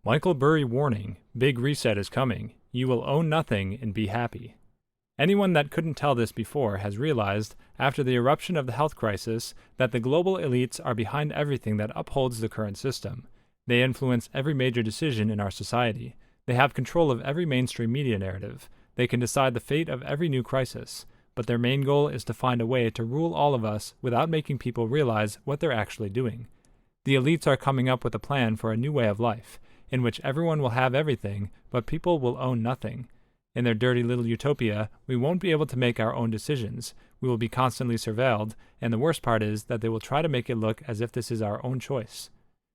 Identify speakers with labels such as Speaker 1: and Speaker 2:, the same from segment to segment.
Speaker 1: Michael Burry warning, big reset is coming. You will own nothing and be happy. Anyone that couldn't tell this before has realized, after the eruption of the health crisis, that the global elites are behind everything that upholds the current system. They influence every major decision in our society. They have control of every mainstream media narrative. They can decide the fate of every new crisis. But their main goal is to find a way to rule all of us without making people realize what they're actually doing. The elites are coming up with a plan for a new way of life, in which everyone will have everything, but people will own nothing. In their dirty little utopia, we won't be able to make our own decisions. We will be constantly surveilled, and the worst part is that they will try to make it look as if this is our own choice.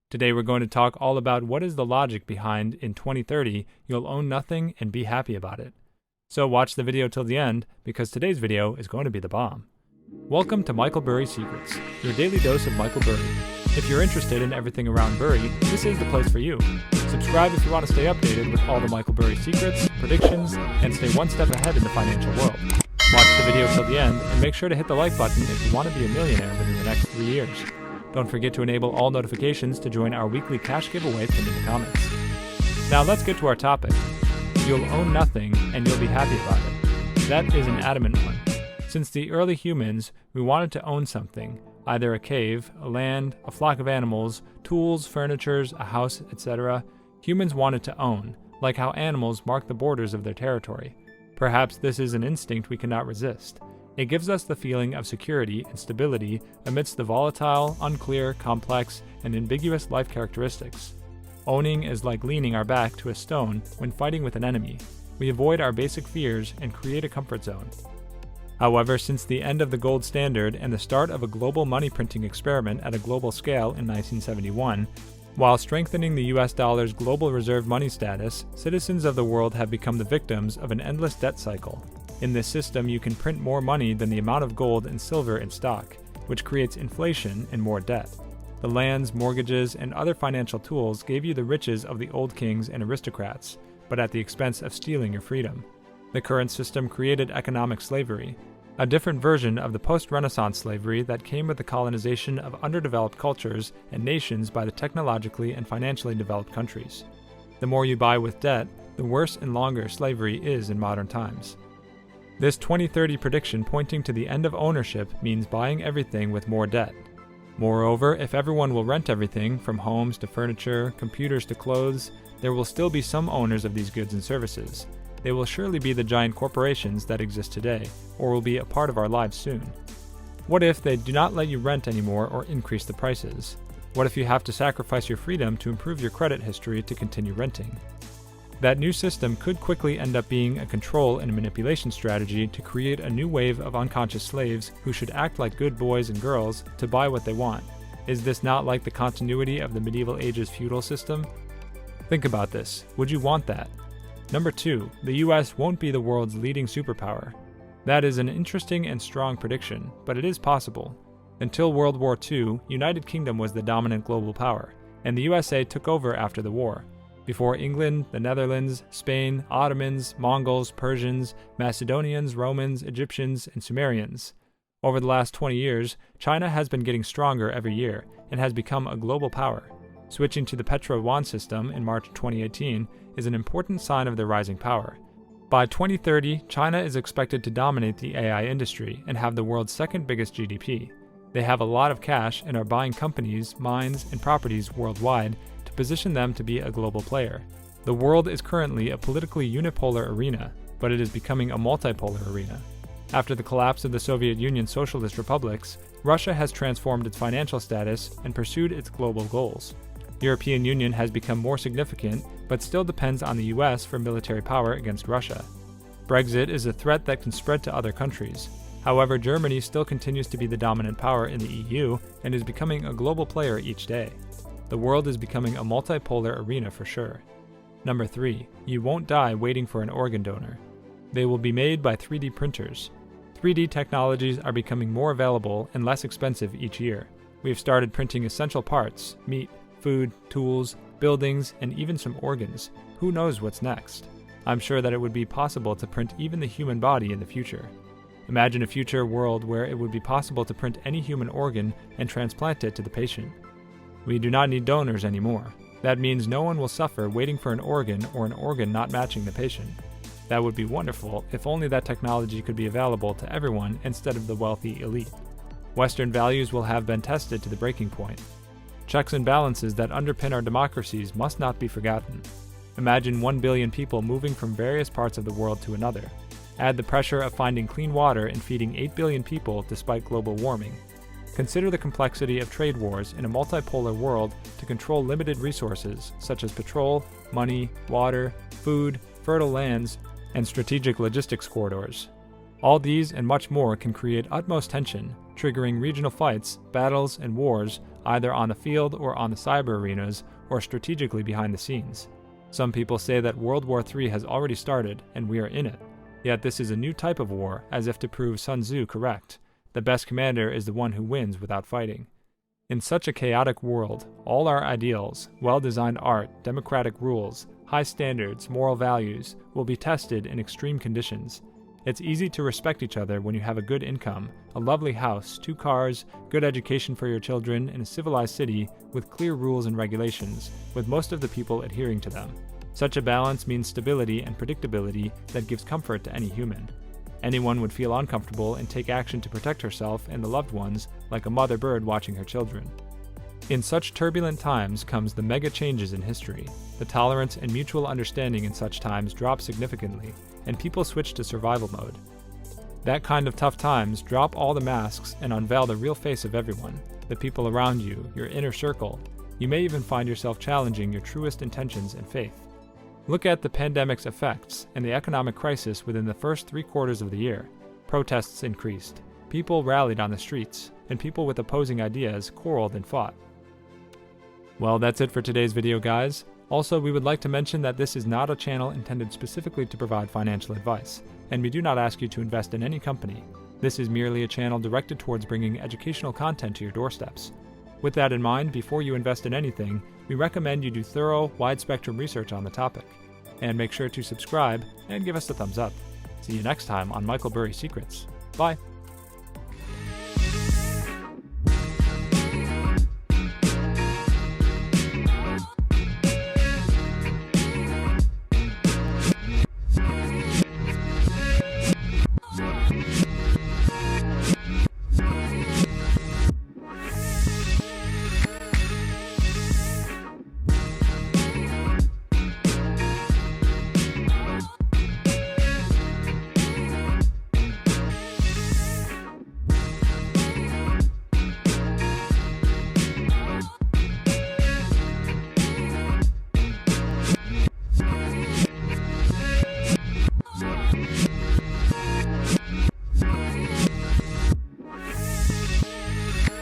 Speaker 1: Today we're going to talk all about what is the logic behind, in 2030, you'll own nothing and be happy about it. So watch the video till the end, because today's video is going to be the bomb. Welcome to Michael Burry Secrets, your daily dose of Michael Burry. If you're interested in everything around Burry, this is the place for you. Subscribe if you want to stay updated with all the Michael Burry secrets, predictions, and stay one step ahead in the financial world. Watch the video till the end, and make sure to hit the like button if you want to be a millionaire within the next 3 years. Don't forget to enable all notifications to join our weekly cash giveaway pinned in the comments. Now let's get to our topic. You'll own nothing, and you'll be happy about it. That is an adamant one. Since the early humans, we wanted to own something, either a cave, a land, a flock of animals, tools, furnitures, a house, etc. Humans wanted to own, like how animals mark the borders of their territory. Perhaps this is an instinct we cannot resist. It gives us the feeling of security and stability amidst the volatile, unclear, complex, and ambiguous life characteristics. Owning is like leaning our back to a stone when fighting with an enemy. We avoid our basic fears and create a comfort zone. However, since the end of the gold standard and the start of a global money printing experiment at a global scale in 1971, while strengthening the US dollar's global reserve money status, citizens of the world have become the victims of an endless debt cycle. In this system, you can print more money than the amount of gold and silver in stock, which creates inflation and more debt. The lands, mortgages, and other financial tools gave you the riches of the old kings and aristocrats, but at the expense of stealing your freedom. The current system created economic slavery, a different version of the post-Renaissance slavery that came with the colonization of underdeveloped cultures and nations by the technologically and financially developed countries. The more you buy with debt, the worse and longer slavery is in modern times. This 2030 prediction pointing to the end of ownership means buying everything with more debt. Moreover, if everyone will rent everything, from homes to furniture, computers to clothes, there will still be some owners of these goods and services. They will surely be the giant corporations that exist today, or will be a part of our lives soon. What if they do not let you rent anymore or increase the prices? What if you have to sacrifice your freedom to improve your credit history to continue renting? That new system could quickly end up being a control and manipulation strategy to create a new wave of unconscious slaves who should act like good boys and girls to buy what they want. Is this not like the continuity of the medieval ages feudal system? Think about this. Would you want that? Number 2, the US won't be the world's leading superpower. That is an interesting and strong prediction, but it is possible. Until World War II, United Kingdom was the dominant global power, and the USA took over after the war. Before England, the Netherlands, Spain, Ottomans, Mongols, Persians, Macedonians, Romans, Egyptians, and Sumerians. Over the last 20 years, China has been getting stronger every year and has become a global power. Switching to the Petro-Yuan system in March 2018 is an important sign of their rising power. By 2030, China is expected to dominate the AI industry and have the world's second biggest GDP. They have a lot of cash and are buying companies, mines, and properties worldwide to position them to be a global player. The world is currently a politically unipolar arena, but it is becoming a multipolar arena. After the collapse of the Soviet Union's socialist republics, Russia has transformed its financial status and pursued its global goals. European Union has become more significant, but still depends on the US for military power against Russia. Brexit is a threat that can spread to other countries. However, Germany still continues to be the dominant power in the EU and is becoming a global player each day. The world is becoming a multipolar arena for sure. Number 3, you won't die waiting for an organ donor. They will be made by 3D printers. 3D technologies are becoming more available and less expensive each year. We have started printing essential parts, meat, food, tools, buildings, and even some organs. Who knows what's next? I'm sure that it would be possible to print even the human body in the future. Imagine a future world where it would be possible to print any human organ and transplant it to the patient. We do not need donors anymore. That means no one will suffer waiting for an organ or an organ not matching the patient. That would be wonderful if only that technology could be available to everyone instead of the wealthy elite. Western values will have been tested to the breaking point. Checks and balances that underpin our democracies must not be forgotten. Imagine 1 billion people moving from various parts of the world to another. Add the pressure of finding clean water and feeding 8 billion people despite global warming. Consider the complexity of trade wars in a multipolar world to control limited resources such as petrol, money, water, food, fertile lands, and strategic logistics corridors. All these and much more can create utmost tension, triggering regional fights, battles, and wars either on the field or on the cyber arenas or strategically behind the scenes. Some people say that World War III has already started and we are in it. Yet this is a new type of war, as if to prove Sun Tzu correct. The best commander is the one who wins without fighting. In such a chaotic world, all our ideals, well-designed art, democratic rules, high standards, moral values, will be tested in extreme conditions. It's easy to respect each other when you have a good income, a lovely house, 2 cars, good education for your children, in a civilized city with clear rules and regulations, with most of the people adhering to them. Such a balance means stability and predictability that gives comfort to any human. Anyone would feel uncomfortable and take action to protect herself and the loved ones, like a mother bird watching her children. In such turbulent times comes the mega changes in history. The tolerance and mutual understanding in such times drop significantly, and people switch to survival mode. That kind of tough times drop all the masks and unveil the real face of everyone, the people around you, your inner circle. You may even find yourself challenging your truest intentions and faith. Look at the pandemic's effects and the economic crisis within the first 3 quarters of the year. Protests increased. People rallied on the streets, and people with opposing ideas quarreled and fought. Well, that's it for today's video, guys. Also, we would like to mention that this is not a channel intended specifically to provide financial advice, and we do not ask you to invest in any company. This is merely a channel directed towards bringing educational content to your doorsteps. With that in mind, before you invest in anything, we recommend you do thorough, wide-spectrum research on the topic. And make sure to subscribe and give us a thumbs up. See you next time on Michael Burry Secrets. Bye!